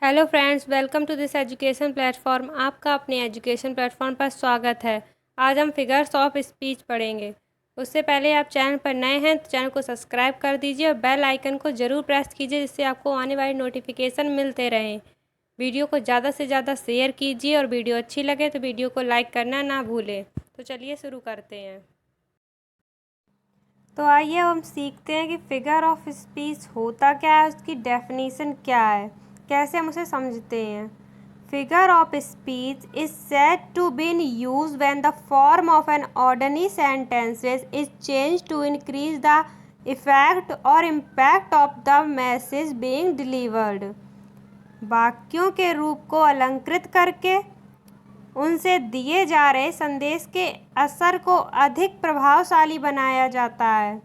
Hello friends, welcome to this education platform. आपका अपने education platform पर स्वागत है। आज हम फिगर्स ऑफ स्पीच पढ़ेंगे। उससे पहले आप चैनल पर नए हैं तो चैनल को सब्सक्राइब कर दीजिए और बेल आइकन को ज़रूर प्रेस कीजिए, जिससे आपको आने वाली नोटिफिकेशन मिलते रहें। वीडियो को ज़्यादा से ज़्यादा शेयर कीजिए और वीडियो अच्छी लगे तो वीडियो को लाइक करना ना भूलें। तो चलिए शुरू करते हैं। तो आइए हम सीखते हैं कि फिगर ऑफ स्पीच होता क्या है, उसकी डेफिनेशन क्या है, कैसे हम उसे समझते हैं। Figure of speech is said to be in use when the form of an ordinary sentences is change to increase the effect और impact of the message being delivered. वाक्यों के रूप को अलंकृत करके उनसे दिए जा रहे संदेश के असर को अधिक प्रभावशाली बनाया जाता है।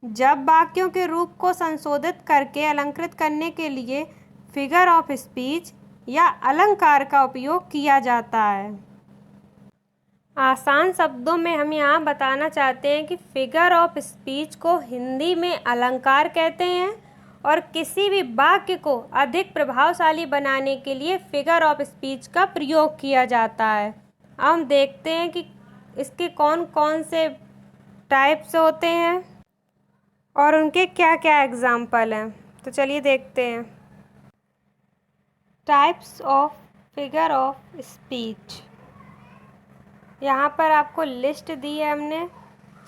जब वाक्यों के रूप को संशोधित करके अलंकृत करने के लिए फिगर ऑफ स्पीच या अलंकार का उपयोग किया जाता है। आसान शब्दों में हम यहाँ बताना चाहते हैं कि फिगर ऑफ स्पीच को हिंदी में अलंकार कहते हैं और किसी भी वाक्य को अधिक प्रभावशाली बनाने के लिए फिगर ऑफ स्पीच का प्रयोग किया जाता है। अब हम देखते हैं कि इसके कौन कौन से टाइप्स होते हैं और उनके क्या क्या एग्जाम्पल हैं। तो चलिए देखते हैं। Types of figure of speech. यहाँ पर आपको लिस्ट दी है हमने,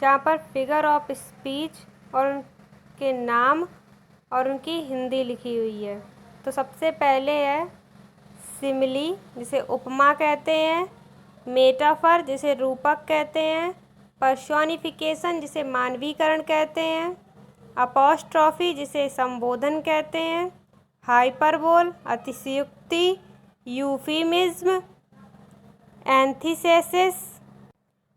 जहाँ पर फिगर ऑफ स्पीच और उनके नाम और उनकी हिंदी लिखी हुई है। तो सबसे पहले है सिमिली, जिसे उपमा कहते हैं, मेटाफर जिसे रूपक कहते हैं, पर्सोनिफिकेशन जिसे मानवीकरण कहते हैं, अपोस्ट्रॉफी जिसे संबोधन कहते हैं, हाइपरबोल अतिशयोक्ति, euphemism, antithesis,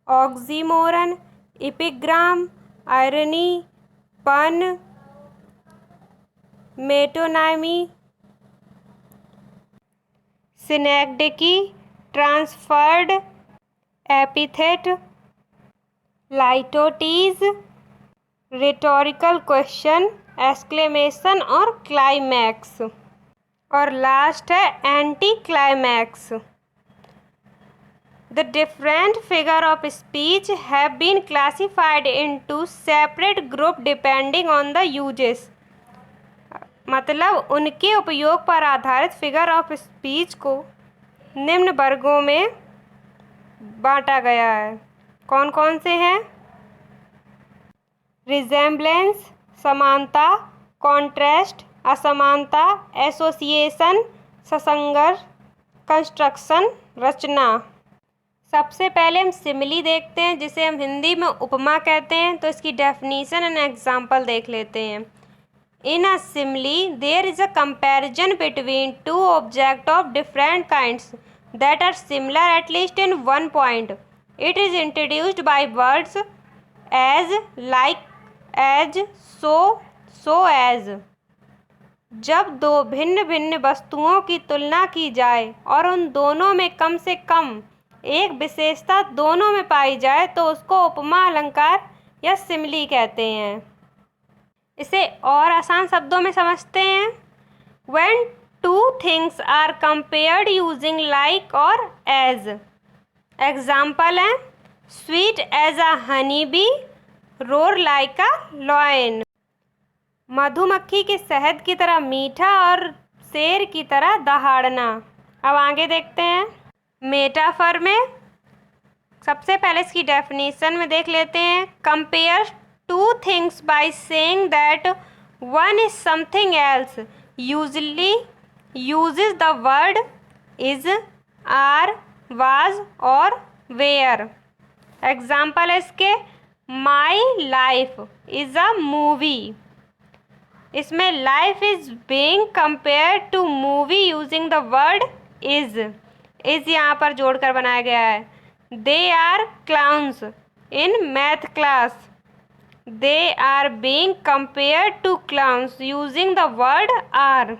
oxymoron, epigram, irony, pun, metonymy, synecdoche, transferred epithet, litotes, rhetorical question, exclamation और क्लाइमैक्स, और लास्ट है anti climax. The different figure of speech have been classified into separate group depending on the uses। मतलब उनके उपयोग पर आधारित figure of speech को निम्न वर्गों में बांटा गया है। कौन कौन से हैं? रिजेम्बलेंस समानता, कॉन्ट्रास्ट असमानता, एसोसिएशन ससंगर, कंस्ट्रक्शन रचना। सबसे पहले हम सिमिली देखते हैं, जिसे हम हिंदी में उपमा कहते हैं। तो इसकी डेफिनेशन एंड एग्जाम्पल देख लेते हैं। In a simile there is a comparison between two object of different kinds that are similar at least in one point. It is introduced by words as, like, as, so as. जब दो भिन्न भिन्न वस्तुओं की तुलना की जाए और उन दोनों में कम से कम एक विशेषता दोनों में पाई जाए तो उसको उपमा अलंकार या सिमिली कहते हैं। इसे और आसान शब्दों में समझते हैं। When two things are compared using like और as। एग्जाम्पल हैं sweet as a honey bee, roar like a lion। मधुमक्खी के शहद की तरह मीठा और शेर की तरह दहाड़ना। अब आगे देखते हैं। मेटाफर में सबसे पहले इसकी डेफिनेशन में देख लेते हैं। Compare two things by saying that one is something else, usually uses the word is, are, was और वेयर। एग्जाम्पल है इसके my life is a movie. इसमें life is being compare to movie using the word is यहाँ पर जोड़कर बनाया गया है। They are clowns in math class, they are being compare to clowns using the word are.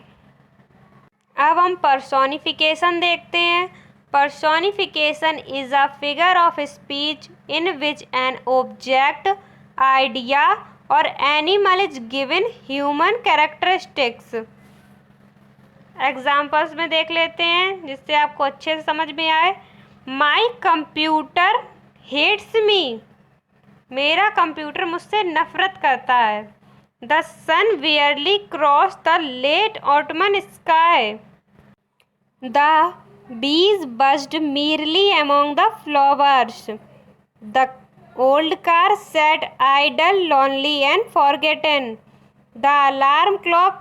अब हम personification देखते हैं। Personification is a figure of speech in which an object, idea और animal is given human characteristics. Examples में देख लेते हैं जिससे आपको अच्छे से समझ में आए। माई कंप्यूटर हेट्स मी, मेरा कंप्यूटर मुझसे नफरत करता है। The sun wearily cross the late autumn sky, the bees buzzed merrily among the flowers. The old car sat idle, lonely, and forgotten. The alarm clock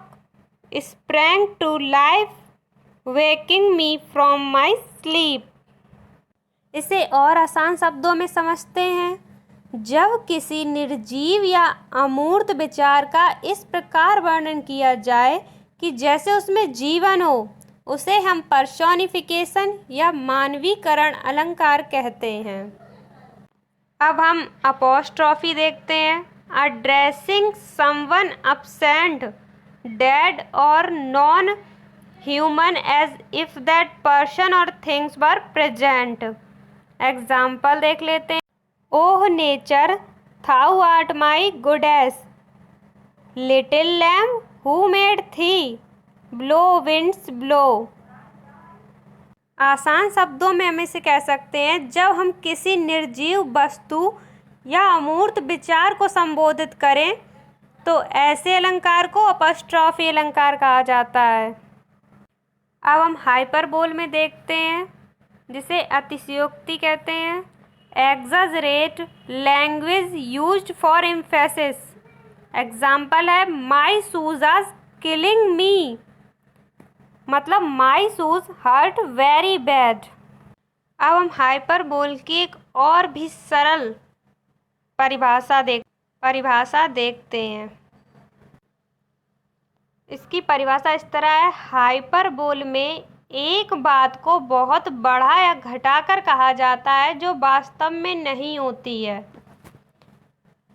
sprang to life, waking me from my sleep. इसे और आसान शब्दों में समझते हैं। जब किसी निर्जीव या अमूर्त विचार का इस प्रकार वर्णन किया जाए कि जैसे उसमें जीवन हो, उसे हम पर्सोनिफिकेशन या मानवीकरण अलंकार कहते हैं। अब हम अपोस्ट्रॉफी देखते हैं। Addressing someone absent, dead or non human as if that person or things were present. Example देख लेते हैं। ओह nature, thou art my goddess, little lamb who made thee, blow winds blow। आसान शब्दों में हम इसे कह सकते हैं जब हम किसी निर्जीव वस्तु या अमूर्त विचार को संबोधित करें तो ऐसे अलंकार को अपॉस्ट्रॉफी अलंकार कहा जाता है। अब हम हाइपरबोल में देखते हैं जिसे अतिशयोक्ति कहते हैं। Exaggerate language used for emphasis. Example है my shoes are killing me, मतलब my shoes hurt very bad. अब हम हाइपरबोल की एक और भी सरल परिभाषा देखते हैं। इसकी परिभाषा इस तरह है। हाइपरबोल में एक बात को बहुत बढ़ा या घटाकर कहा जाता है जो वास्तव में नहीं होती है।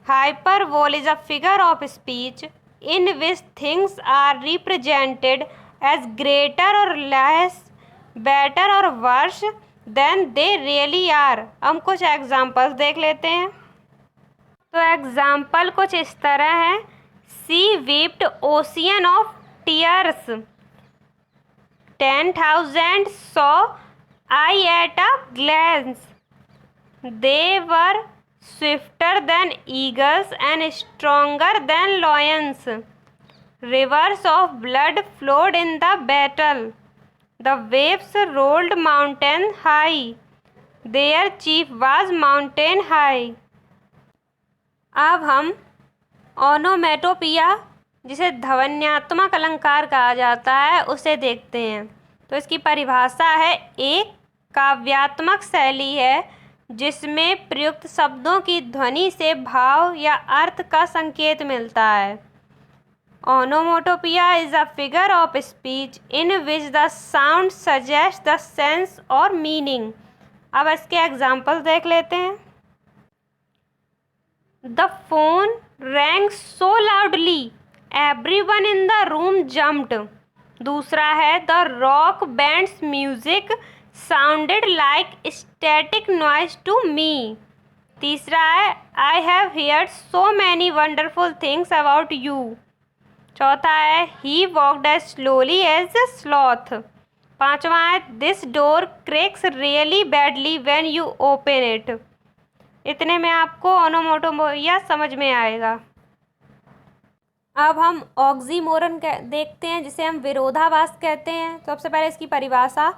Hyperbole is a figure of speech in which things are represented as greater or less, better or worse than they really are। हम कुछ एग्जाम्पल्स देख लेते हैं। तो एग्जाम्पल कुछ इस तरह है। She wept ocean of tears, 10,000 saw I at a glance, they were swifter than eagles and stronger than lions, rivers of blood flowed in the battle, the waves rolled mountain high, their chief was mountain high। अब हम onomatopoeia, जिसे ध्वन्यात्मक अलंकार कहा जाता है, उसे देखते हैं। तो इसकी परिभाषा है, एक काव्यात्मक शैली है जिसमें प्रयुक्त शब्दों की ध्वनि से भाव या अर्थ का संकेत मिलता है। Onomatopoeia is a figure of speech in which the sound suggest the sense और मीनिंग। अब इसके एग्जाम्पल देख लेते हैं। The phone wrong so loudly everyone in the room jumped. दूसरा है the rock bands music sounded like static noise to me। तीसरा है I have heard so many wonderful things about you। चौथा है he walked as slowly as a sloth। पांचवा है this door cracks really badly when you open it। इतने में आपको ओनोमेटोपोइया समझ में आएगा। अब हम ऑक्सीमोरन देखते हैं जिसे हम विरोधाभास कहते हैं। तो सबसे पहले इसकी परिभाषा।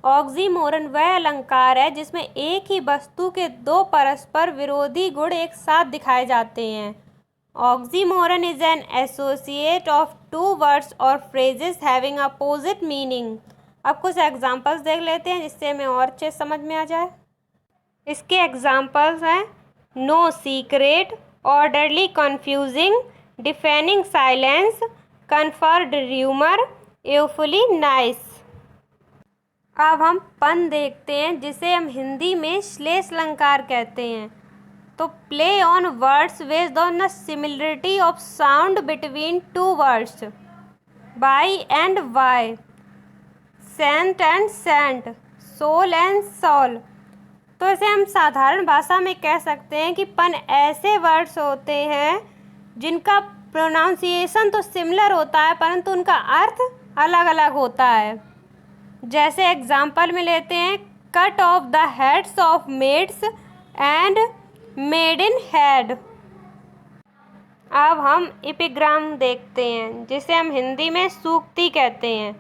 ऑक्सीमोरन वह अलंकार है जिसमें एक ही वस्तु के दो परस्पर विरोधी गुण एक साथ दिखाए जाते हैं। Oxymoron is an associate of two words or phrases having opposite meaning. अब कुछ एग्जांपल्स देख लेते हैं जिससे हमें और अच्छे समझ में आ जाए। इसके एग्जांपल्स हैं no secret, orderly confusing, deafening silence, confirmed rumour, awfully nice. अब हम पन देखते हैं जिसे हम हिंदी में श्लेष अलंकार कहते हैं। तो play on words based on the similarity of sound between two words. Buy and why, cent and scent, sole and soul. तो इसे हम साधारण भाषा में कह सकते हैं कि पन ऐसे वर्ड्स होते हैं जिनका प्रोनाउंसिएशन तो सिमिलर होता है परंतु उनका अर्थ अलग अलग होता है। जैसे एग्जाम्पल में लेते हैं, cut off the heads of maids and made in head. अब हम एपिग्राम देखते हैं, जिसे हम हिंदी में सूक्ति कहते हैं।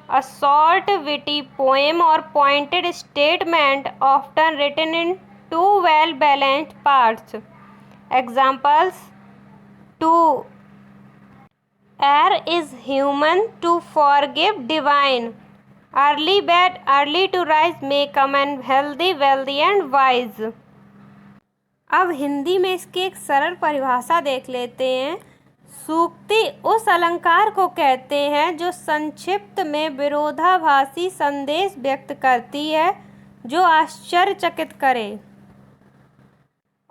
A short witty poem or pointed statement often written in two well balanced parts. Examples: to err is human, to forgive divine, early bed early to rise, make a man healthy wealthy and wise। अब हिंदी में इसकी एक सरल परिभाषा देख लेते हैं। सूक्ति उस अलंकार को कहते हैं जो संक्षिप्त में विरोधाभासी संदेश व्यक्त करती है, जो आश्चर्यचकित करे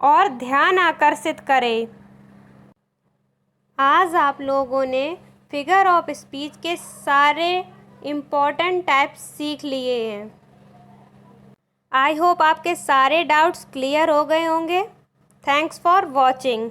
और ध्यान आकर्षित करे। आज आप लोगों ने फिगर ऑफ स्पीच के सारे इम्पोर्टेंट टाइप्स सीख लिए हैं। आई होप आपके सारे डाउट्स क्लियर हो गए होंगे। Thanks for watching.